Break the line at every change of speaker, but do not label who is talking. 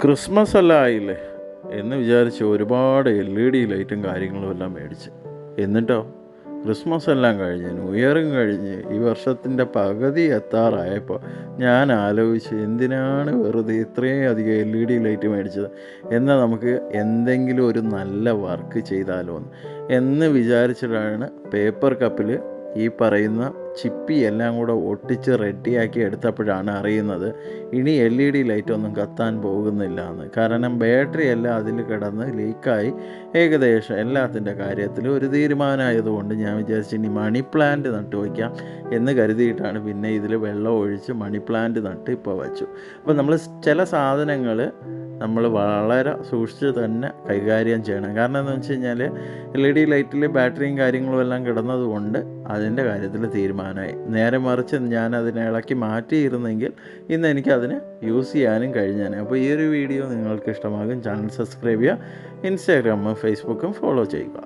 Christmas എല്ലാം ആയില്ലേ എന്ന് വിചാരിച്ച് ഒരുപാട് LED ലൈറ്റും കാര്യങ്ങളും എല്ലാം മേടിച്ച്. എന്നിട്ടോ ക്രിസ്മസ് എല്ലാം കഴിഞ്ഞ് ന്യൂ ഇയറും കഴിഞ്ഞ് ഈ വർഷത്തിൻ്റെ പകുതി എത്താറായപ്പോൾ ഞാൻ ആലോചിച്ച് എന്തിനാണ് വെറുതെ ഇത്രയും അധികം LED ലൈറ്റ് മേടിച്ചത്, എന്നാൽ നമുക്ക് എന്തെങ്കിലും ഒരു നല്ല വർക്ക് ചെയ്താലോ എന്ന് വിചാരിച്ചിട്ടാണ് പേപ്പർ കപ്പിൽ ഈ പറയുന്ന ചിപ്പി എല്ലാം കൂടെ ഒട്ടിച്ച് റെഡിയാക്കി എടുത്തപ്പോഴാണ് അറിയുന്നത് ഇനി LED ലൈറ്റൊന്നും കത്താൻ പോകുന്നില്ല എന്ന്. കാരണം ബാറ്ററി എല്ലാം അതിൽ കിടന്ന് ലീക്കായി ഏകദേശം എല്ലാത്തിൻ്റെ കാര്യത്തിൽ ഒരു തീരുമാനമായതുകൊണ്ട് ഞാൻ വിചാരിച്ചു ഇനി മണി പ്ലാന്റ് നട്ടു വയ്ക്കാം എന്ന് കരുതിയിട്ടാണ് പിന്നെ ഇതിൽ വെള്ളം ഒഴിച്ച് മണി പ്ലാന്റ് നട്ട് ഇപ്പോൾ വച്ചു. അപ്പോൾ നമ്മൾ ചില സാധനങ്ങൾ നമ്മൾ വളരെ സൂക്ഷിച്ച് തന്നെ കൈകാര്യം ചെയ്യണം. കാരണം എന്താണെന്ന് വെച്ച് കഴിഞ്ഞാൽ LED ലൈറ്റിൽ ബാറ്ററിയും കാര്യങ്ങളും എല്ലാം കിടന്നതുകൊണ്ട് അതിൻ്റെ കാര്യത്തിൽ തീരുമാനമായി. നേരെ മറിച്ച് ഞാൻ അതിനെ ഇളക്കി മാറ്റിയിരുന്നെങ്കിൽ ഇന്ന് എനിക്കതിന് യൂസ് ചെയ്യാനും കഴിഞ്ഞേനെ. അപ്പോൾ ഈ ഒരു വീഡിയോ നിങ്ങൾക്ക് ഇഷ്ടമാകും. ചാനൽ സബ്സ്ക്രൈബ് ചെയ്യുക, ഇൻസ്റ്റാഗ്രാമും ഫേസ്ബുക്കും ഫോളോ ചെയ്യുക.